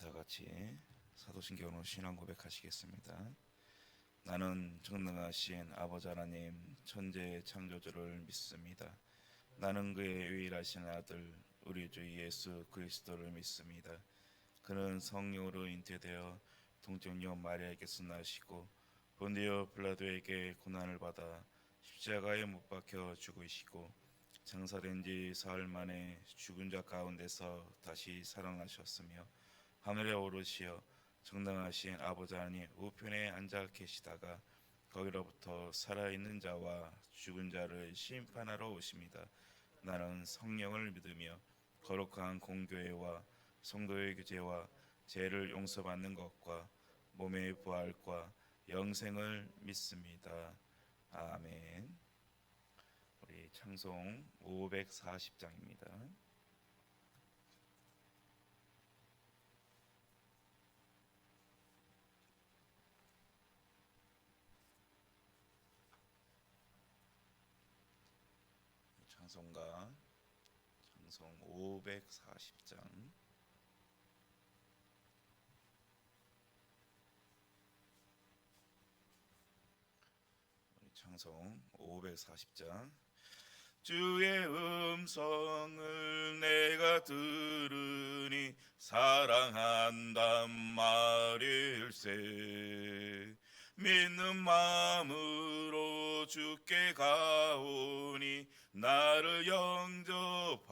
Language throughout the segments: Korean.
다 같이 사도신경으로 신앙 고백하시겠습니다. 나는 전능하신 아버지 하나님 천재 창조주를 믿습니다. 나는 그의 유일하신 아들 우리 주 예수 그리스도를 믿습니다. 그는 성령으로 잉태되어 동정녀 마리아에게서 나시고 본디오 빌라도에게 고난을 받아 십자가에 못 박혀 죽으시고 장사된 지 사흘 만에 죽은 자 가운데서 다시 살아나셨으며 하늘에 오르시어 정당하신 아버지 하나님 우편에 앉아 계시다가 거기로부터 살아있는 자와 죽은 자를 심판하러 오십니다. 나는 성령을 믿으며 거룩한 공교회와 성도의 교제와 죄를 용서받는 것과 몸의 부활과 영생을 믿습니다. 아멘. 우리 찬송 540장입니다. 찬송가 찬송 540장 찬송 540장 주의 음성을 내가 들으니 사랑한단 말일세 믿는 마음으로 주께 가오니 나를 영접하소서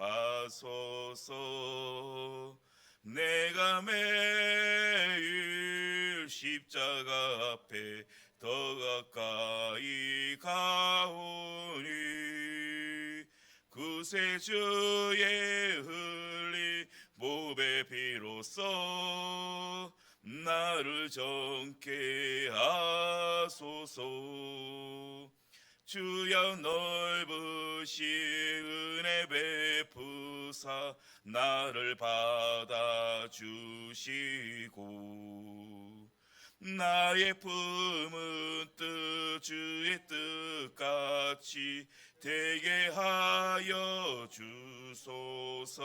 내가 매일 십자가 앞에 더 가까이 가오니 구세주의 흘린 몸의 피로써 나를 정케 하소서 주여 넓으신 은혜 베푸사 나를 받아주시고 나의 품은 뜻 주의 뜻같이 되게 하여 주소서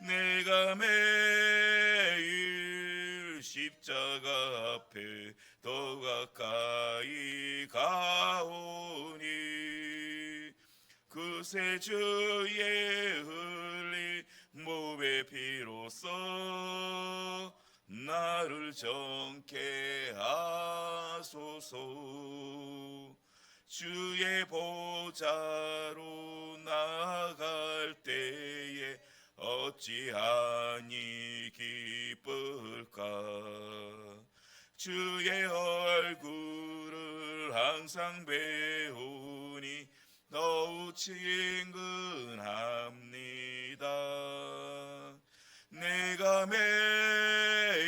내가 매일 십자가 앞에 더 가까이 가오니 구세주의 흘린 몸의 피로써 나를 정케 하소서 주의 보좌로 나아갈 때에 어찌하니 기쁠까 주의 얼굴을 항상 배우니 더욱 친근합니다 내가 매일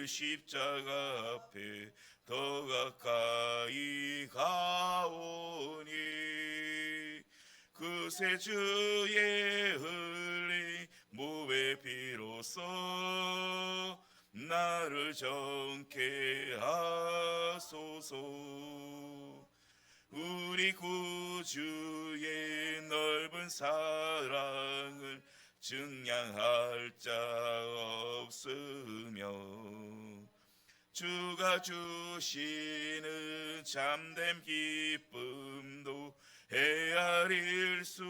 십자가 앞에 더 가까이 가오니 구세주의 흘린 몸의 피로써 나를 정케 하소서 우리 구주의 넓은 사랑을 증량할 자 없으며 주가 주시는 참된 기쁨도 헤아릴 수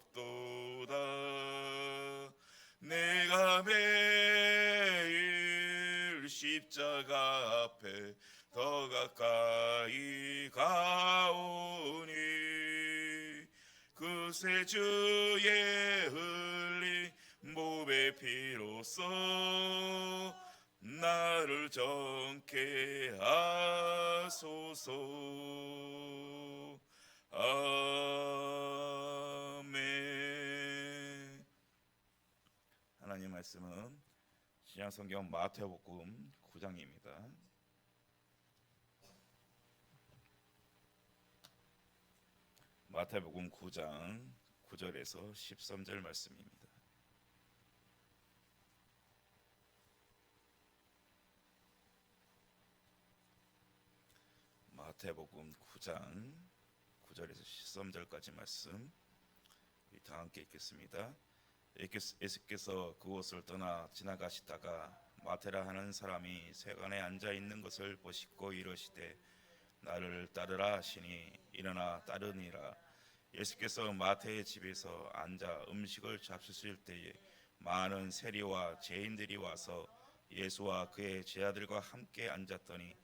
없도다 내가 매일 십자가 앞에 더 가까이 가오니 구세주의 흘린 몸의 피로써 나를 정케 하소서 아멘. 하나님 말씀은 신약성경 마태복음 9장입니다. 마태복음 9장 9절에서 13절 말씀입니다. 마태복음 9장 9절에서 13절까지 말씀 우리 다 함께 읽겠습니다. 예수께서 그곳을 떠나 지나가시다가 마테라 하는 사람이 세관에 앉아 있는 것을 보시고 이르시되 나를 따르라 하시니 일어나 따르니라. 예수께서 마태의 집에서 앉아 음식을 잡수실 때에 많은 세리와 죄인들이 와서 예수와 그의 제자들과 함께 앉았더니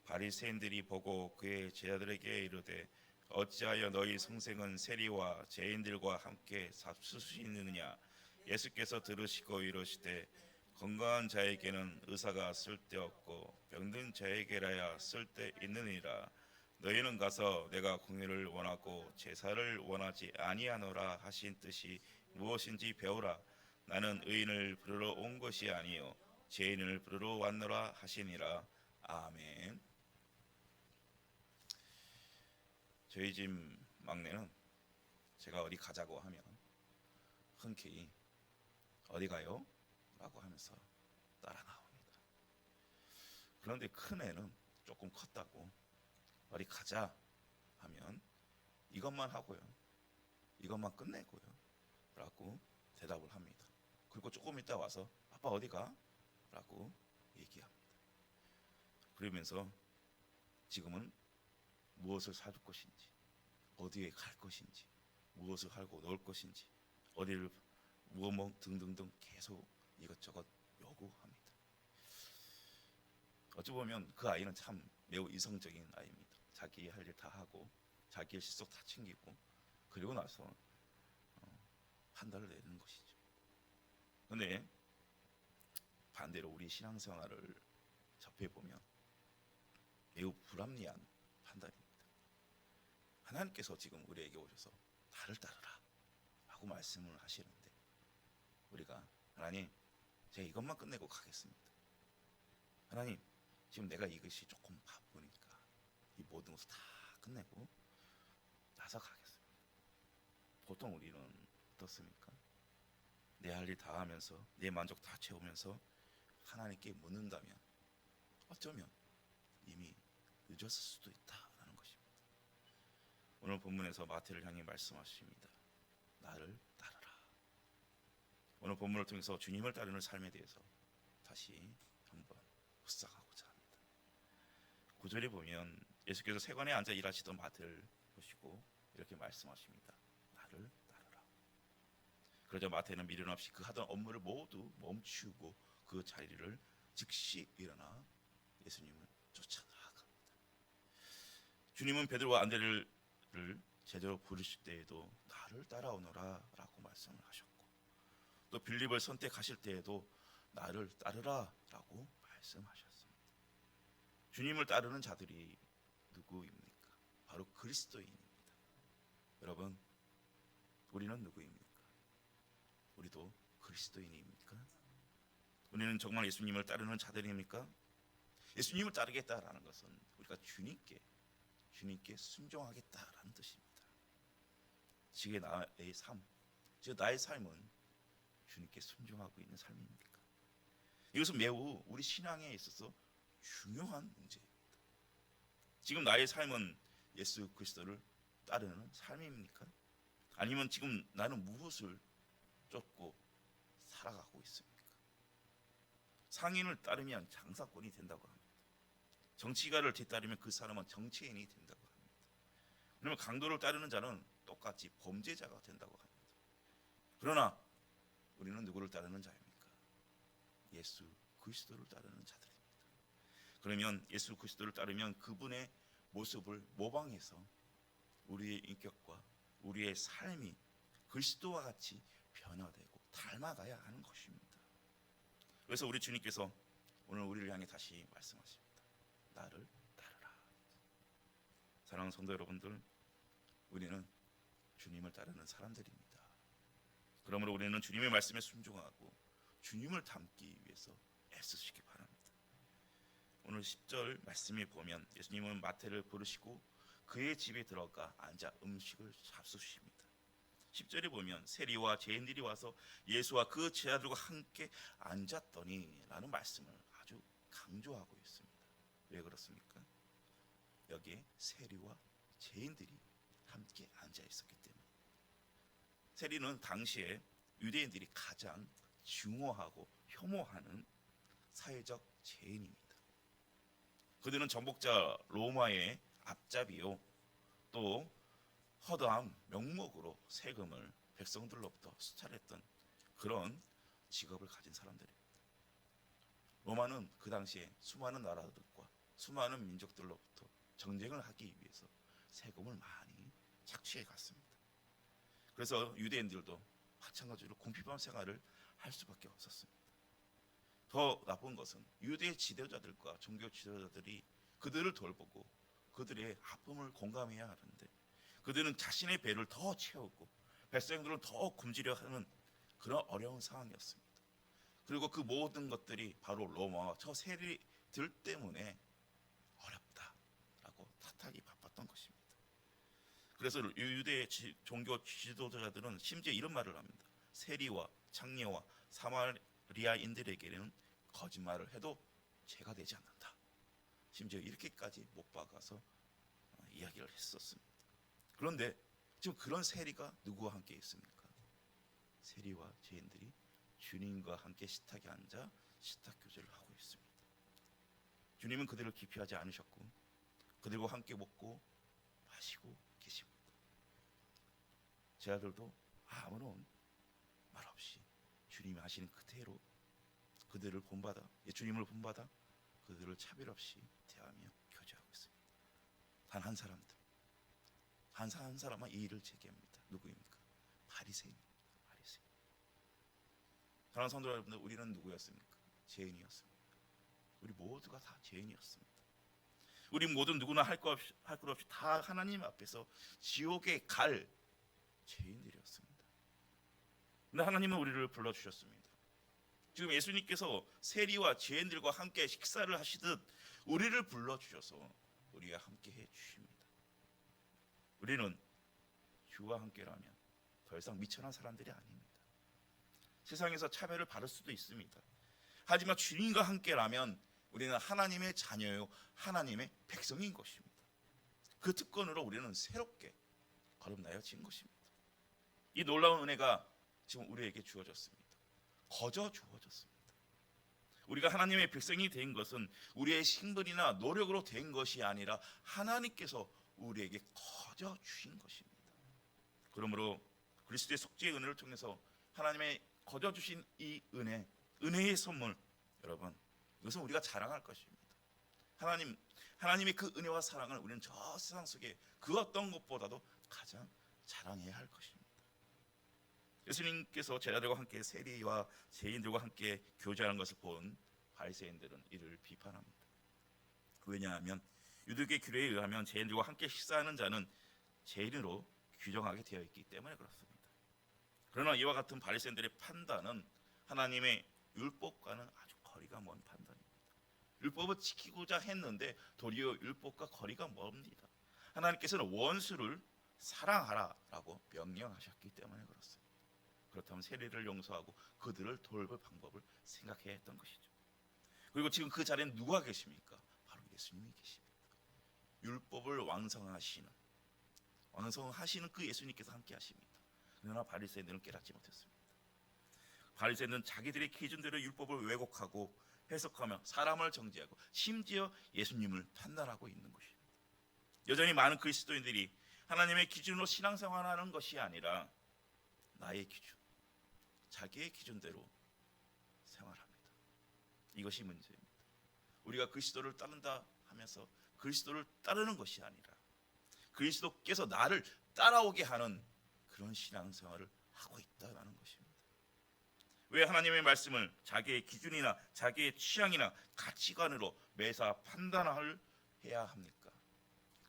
바리새인들이 보고 그의 제자들에게 이르되 어찌하여 너희 성생은 세리와 죄인들과 함께 잡수시느냐. 예수께서 들으시고 이르시되 건강한 자에게는 의사가 쓸데없고 병든 자에게라야 쓸데있느니라. 너희는 가서 내가 공의를 원하고 제사를 원하지 아니하노라 하신 뜻이 무엇인지 배우라. 나는 의인을 부르러 온 것이 아니요 죄인을 부르러 왔노라 하시니라. 아멘. 저희 집 막내는 제가 어디 가자고 하면 흔쾌히 어디 가요? 라고 하면서 따라 나옵니다. 그런데 큰 애는 조금 컸다고 어디 가자 하면 이것만 하고요, 이것만 끝내고요 라고 대답을 합니다. 그리고 조금 있다 와서 아빠 어디 가? 라고 얘기합니다. 그러면서 지금은 무엇을 사줄 것인지, 어디에 갈 것인지, 무엇을 하고 놀 것인지, 어디를 무엇 등등등 계속 이것저것 요구합니다. 어찌 보면 그 아이는 참 매우 이성적인 아이입니다. 자기 할 일 다 하고 자기의 실속 다 챙기고 그리고 나서 판단을 내리는 것이죠. 그런데 반대로 우리 신앙생활을 접해보면 매우 불합리한 판단입니다. 하나님께서 지금 우리에게 오셔서 나를 따르라 라고 말씀을 하시는데 우리가 하나님 제가 이것만 끝내고 가겠습니다. 하나님 지금 내가 이것이 조금 바쁘니까 이 모든 것을 다 끝내고 나서 가겠습니다. 보통 우리는 어떻습니까? 내 할 일 다 하면서 내 만족 다 채우면서 하나님께 묻는다면 어쩌면 이미 늦었을 수도 있다라는 것입니다. 오늘 본문에서 마태를 향해 말씀하십니다. 나를 따르라. 오늘 본문을 통해서 주님을 따르는 삶에 대해서 다시 한번 묵상하고자 합니다. 9절에 보면 예수께서 세관에 앉아 일하시던 마태를 보시고 이렇게 말씀하십니다. 나를 따르라. 그러자 마태는 미련 없이 그 하던 업무를 모두 멈추고 그 자리를 즉시 일어나 예수님을 쫓아 나아갑니다. 주님은 베드로와 안드레를 제대로 부르실 때에도 나를 따라오너라 라고 말씀을 하셨고 또 빌립을 선택하실 때에도 나를 따르라 라고 말씀하셨습니다. 주님을 따르는 자들이 누구입니까? 바로 그리스도인입니다. 여러분 우리는 누구입니까? 우리도 그리스도인입니까? 우리는 정말 예수님을 따르는 자들입니까? 예수님을 따르겠다라는 것은 우리가 주님께 순종하겠다라는 뜻입니다. 지금 나의 삶, 즉 나의 삶은 주님께 순종하고 있는 삶입니까? 이것은 매우 우리 신앙에 있어서 중요한 문제입니다. 지금 나의 삶은 예수 그리스도를 따르는 삶입니까? 아니면 지금 나는 무엇을 쫓고 살아가고 있습니까? 상인을 따르면 장사꾼이 된다고 합니다. 정치가를 뒤따르면 그 사람은 정치인이 된다고 합니다. 그러면 강도를 따르는 자는 똑같이 범죄자가 된다고 합니다. 그러나 우리는 누구를 따르는 자입니까? 예수 그리스도를 따르는 자들입니다. 그러면 예수 그리스도를 따르면 그분의 모습을 모방해서 우리의 인격과 우리의 삶이 그리스도와 같이 변화되고 닮아가야 하는 것입니다. 그래서 우리 주님께서 오늘 우리를 향해 다시 말씀하십니다. 나를 따르라. 사랑하는 성도 여러분들, 우리는 주님을 따르는 사람들입니다. 그러므로 우리는 주님의 말씀에 순종하고 주님을 닮기 위해서 애쓰시기 바랍니다. 오늘 10절 말씀에 보면 예수님은 마태를 부르시고 그의 집에 들어가 앉아 음식을 잡수십니다. 10절에 보면 세리와 죄인들이 와서 예수와 그 제자들과 함께 앉았더니 라는 말씀을 아주 강조하고 있습니다. 왜 그렇습니까? 여기에 세리와 죄인들이 함께 앉아 있었기 때문에. 세리는 당시에 유대인들이 가장 증오하고 혐오하는 사회적 죄인입니다. 그들은 정복자 로마의 앞잡이요, 또 허다한 명목으로 세금을 백성들로부터 수탈했던 그런 직업을 가진 사람들입니다. 로마는 그 당시에 수많은 나라들과 수많은 민족들로부터 정쟁을 하기 위해서 세금을 많이 착취해 갔습니다. 그래서 유대인들도 마찬가지로 궁핍한 생활을 할 수밖에 없었습니다. 더 나쁜 것은 유대 지도자들과 종교 지도자들이 그들을 돌보고 그들의 아픔을 공감해야 하는데 그들은 자신의 배를 더 채우고 백성들을 더 굶주려 하는 그런 어려운 상황이었습니다. 그리고 그 모든 것들이 바로 로마와 저 세리들 때문에 어렵다라고 탓하기 바빴던 것입니다. 그래서 유대 종교 지도자들은 심지어 이런 말을 합니다. 세리와 창녀와 사마리아인들에게는 거짓말을 해도 죄가 되지 않는다. 심지어 이렇게까지 못 박아서 이야기를 했었습니다. 그런데 지금 그런 세리가 누구와 함께 있습니까? 세리와 죄인들이 주님과 함께 식탁에 앉아 식탁 교제를 하고 있습니다. 주님은 그들을 기피하지 않으셨고 그들과 함께 먹고 마시고 계십니다. 제 아들도 아무런 말 없이 주님이 하시는 그대로 그들을 본받아, 주님을 본받아 그들을 차별 없이 대하며 교제하고 있습니다. 단 한 사람도 한 사람만 이 일을 제기합니다. 누구입니까? 바리새인입니다. 바리새인. 사랑하는 성도 여러분들, 우리는 누구였습니까? 죄인이었습니다. 우리 모두가 다 죄인이었습니다. 우리 모두 누구나 할 것 없이 다 하나님 앞에서 지옥에 갈 죄인들이었습니다. 근데 하나님은 우리를 불러주셨습니다. 지금 예수님께서 세리와 죄인들과 함께 식사를 하시듯 우리를 불러주셔서 우리와 함께 해주십니다. 우리는 주와 함께라면 더 이상 미천한 사람들이 아닙니다. 세상에서 차별을 받을 수도 있습니다. 하지만 주님과 함께라면 우리는 하나님의 자녀요, 하나님의 백성인 것입니다. 그 특권으로 우리는 새롭게 거듭나여진 것입니다. 이 놀라운 은혜가 지금 우리에게 주어졌습니다. 거저 주어졌습니다. 우리가 하나님의 백성이 된 것은 우리의 신분이나 노력으로 된 것이 아니라 하나님께서 우리에게 거저 주신 것입니다. 그러므로 그리스도의 속죄의 은혜를 통해서 하나님의 거저 주신 이 은혜의 선물, 여러분, 이것은 우리가 자랑할 것입니다. 하나님의 그 은혜와 사랑을 우리는 저 세상 속에 그 어떤 것보다도 가장 자랑해야 할 것입니다. 예수님께서 제자들과 함께 세리와 죄인들과 함께 교제하는 것을 본 바리새인들은 이를 비판합니다. 왜냐하면 유대교의 규례에 의하면 죄인들과 함께 식사하는 자는 죄인으로 규정하게 되어 있기 때문에 그렇습니다. 그러나 이와 같은 바리새인들의 판단은 하나님의 율법과는 아주 거리가 먼 판단입니다. 율법을 지키고자 했는데 도리어 율법과 거리가 멉니다. 하나님께서는 원수를 사랑하라라고 명령하셨기 때문에 그렇습니다. 그렇다면 세리를 용서하고 그들을 돌볼 방법을 생각해야 했던 것이죠. 그리고 지금 그 자리에 누가 계십니까? 바로 예수님이 계십니다. 율법을 완성하시는 그 예수님께서 함께 하십니다. 그러나 바리새인들은 깨닫지 못했습니다. 바리새인들은 자기들의 기준대로 율법을 왜곡하고 해석하며 사람을 정죄하고 심지어 예수님을 판단하고 있는 것입니다. 여전히 많은 그리스도인들이 하나님의 기준으로 신앙생활하는 것이 아니라 나의 기준, 자기의 기준대로 생활합니다. 이것이 문제입니다. 우리가 그리스도를 따른다 하면서 그리스도를 따르는 것이 아니라 그리스도께서 나를 따라오게 하는 그런 신앙생활을 하고 있다는 것입니다. 왜 하나님의 말씀을 자기의 기준이나 자기의 취향이나 가치관으로 매사 판단을 해야 합니까?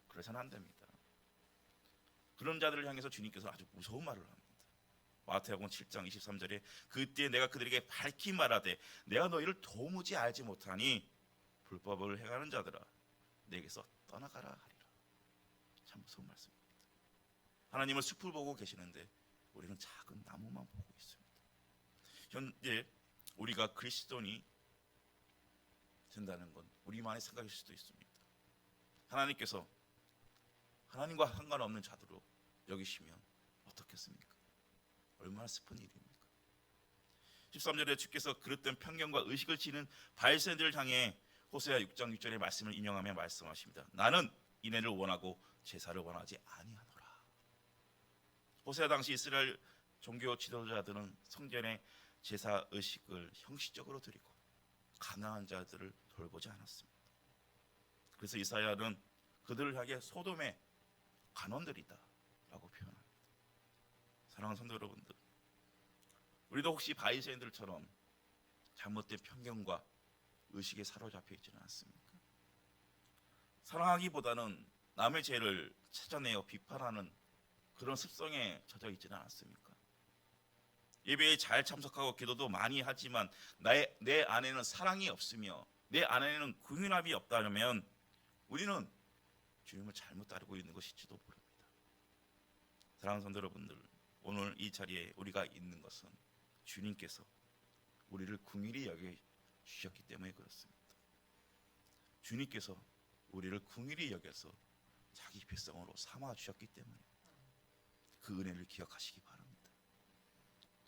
그래서는 안 됩니다. 그런 자들을 향해서 주님께서 아주 무서운 말을 합니다. 마태복음 7장 23절에 그때 내가 그들에게 밝히 말하되 내가 너희를 도무지 알지 못하니 불법을 행하는 자들아 내게서 떠나가라 하리라. 참 무서운 말씀입니다. 하나님은 숲을 보고 계시는데 우리는 작은 나무만 보고 있습니다. 현재 우리가 그리스도인이 된다는 건 우리만의 생각일 수도 있습니다. 하나님께서 하나님과 상관없는 자들로 여기시면 어떻겠습니까? 얼마나 슬픈 일입니까? 13절에 주께서 그릇된 편견과 의식을 지닌 바리새인들을 향해 호세아 6장 6절의 말씀을 인용하며 말씀하십니다. 나는 인애를 원하고 제사를 원하지 아니하노라. 호세아 당시 이스라엘 종교 지도자들은 성전의 제사 의식을 형식적으로 드리고 가난한 자들을 돌보지 않았습니다. 그래서 이사야는 그들을 향해 소돔의 간원들이다 라고 표현합니다. 사랑하는 성도 여러분들, 우리도 혹시 바리새인들처럼 잘못된 편견과 의식에 사로잡혀 있지는 않습니까? 사랑하기보다는 남의 죄를 찾아내어 비판하는 그런 습성에 젖어 있지는 않습니까? 예배에 잘 참석하고 기도도 많이 하지만 내 안에는 사랑이 없으며 내 안에는 긍휼함이 없다면 우리는 주님을 잘못 따르고 있는 것일지도 모릅니다. 사랑하는 성도 여러분들, 오늘 이 자리에 우리가 있는 것은 주님께서 우리를 긍휼히 여겨주셨기 때문에 그렇습니다. 주님께서 우리를 긍휼히 여겨서 자기 백성으로 삼아주셨기 때문에 그 은혜를 기억하시기 바랍니다.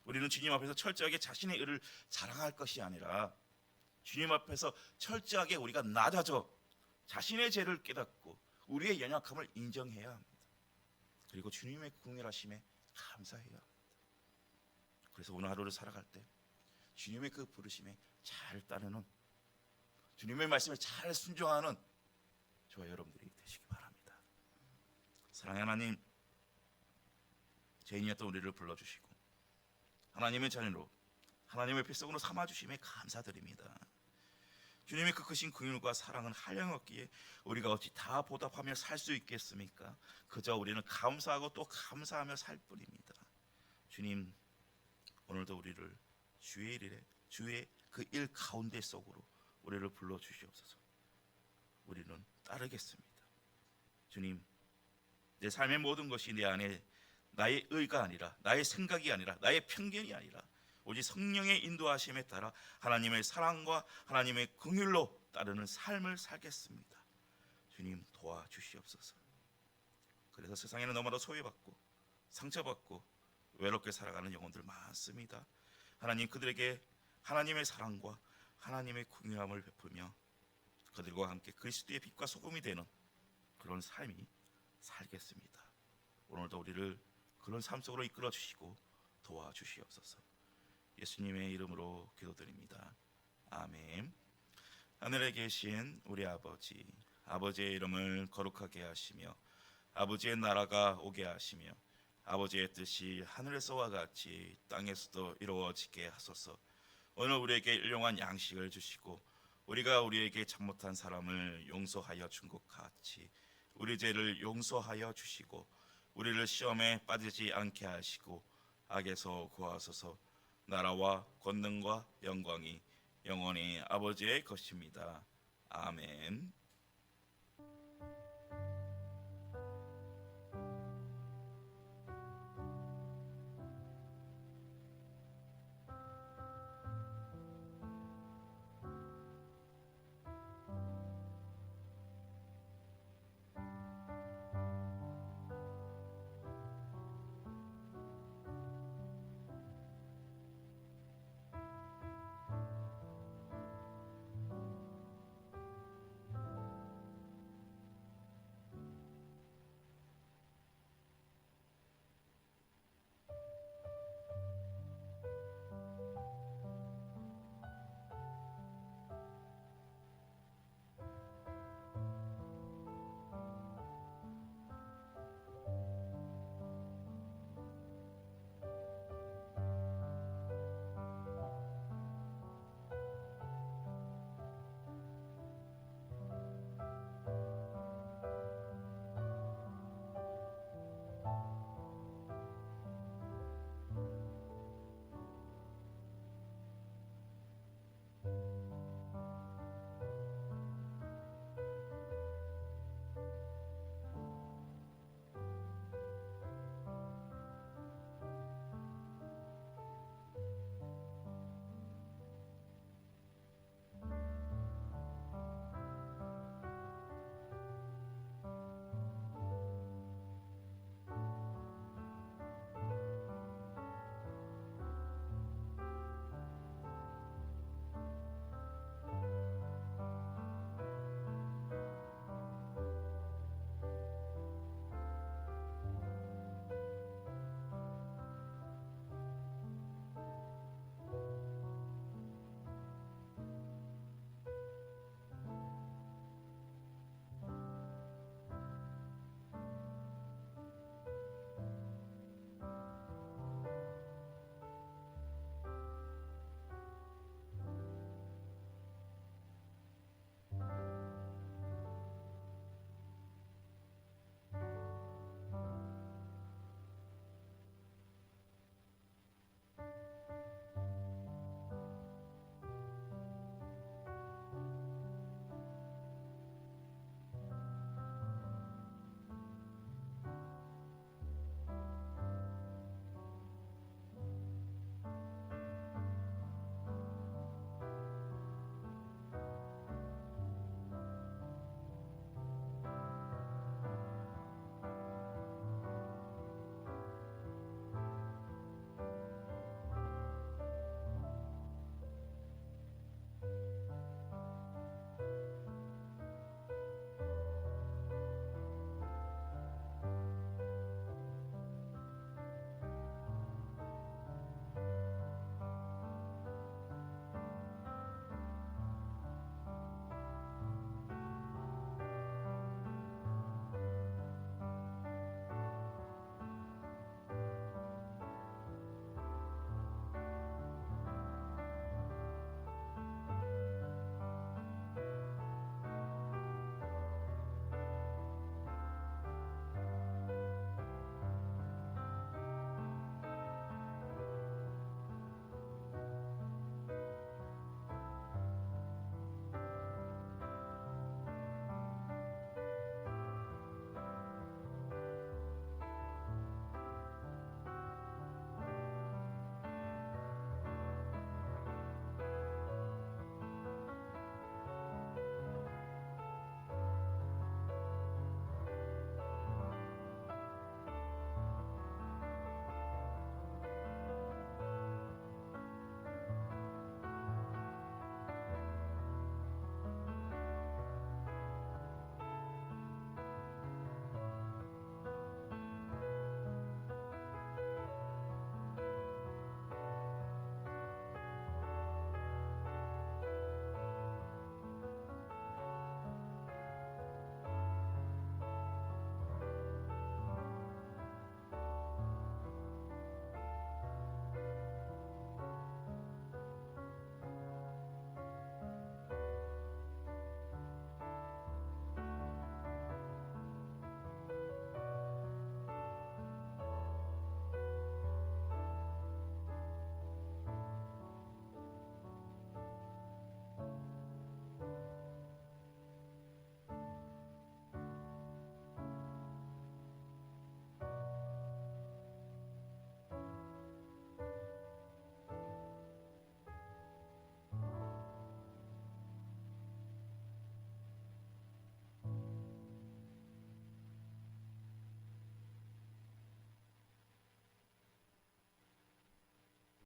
우리는 주님 앞에서 철저하게 자신의 의를 자랑할 것이 아니라 주님 앞에서 철저하게 우리가 낮아져 자신의 죄를 깨닫고 우리의 연약함을 인정해야 합니다. 그리고 주님의 긍휼하심에 감사해야 합니다. 그래서 오늘 하루를 살아갈 때 주님의 그 부르심에 잘 따르는, 주님의 말씀에 잘 순종하는 저와 여러분들이 되시기 바랍니다. 사랑의 하나님, 죄인이었던 우리를 불러주시고 하나님의 자녀로 하나님의 백성으로 삼아주심에 감사드립니다. 주님의 그 크신 긍휼과 사랑은 한량없기에 우리가 어찌 다 보답하며 살 수 있겠습니까? 그저 우리는 감사하고 또 감사하며 살 뿐입니다. 주님, 오늘도 우리를 주의 그 일 가운데 속으로 우리를 불러주시옵소서. 우리는 따르겠습니다. 주님, 내 삶의 모든 것이 내 안에 나의 의가 아니라, 나의 생각이 아니라, 나의 편견이 아니라 오직 성령의 인도하심에 따라 하나님의 사랑과 하나님의 긍휼로 따르는 삶을 살겠습니다. 주님, 도와주시옵소서. 그래서 세상에는 너무나 소외받고 상처받고 외롭게 살아가는 영혼들 많습니다. 하나님, 그들에게 하나님의 사랑과 하나님의 긍휼함을 베풀며 그들과 함께 그리스도의 빛과 소금이 되는 그런 삶이 살겠습니다. 오늘도 우리를 그런 삶 속으로 이끌어 주시고 도와주시옵소서. 예수님의 이름으로 기도드립니다. 아멘. 하늘에 계신 우리 아버지, 아버지의 이름을 거룩하게 하시며 아버지의 나라가 오게 하시며 아버지의 뜻이 하늘에서와 같이 땅에서도 이루어지게 하소서. 오늘 우리에게 일용할 양식을 주시고 우리가 우리에게 잘못한 사람을 용서하여 준 것 같이 우리 죄를 용서하여 주시고 우리를 시험에 빠지지 않게 하시고 악에서 구하소서. 나라와 권능과 영광이 영원히 아버지의 것입니다. 아멘.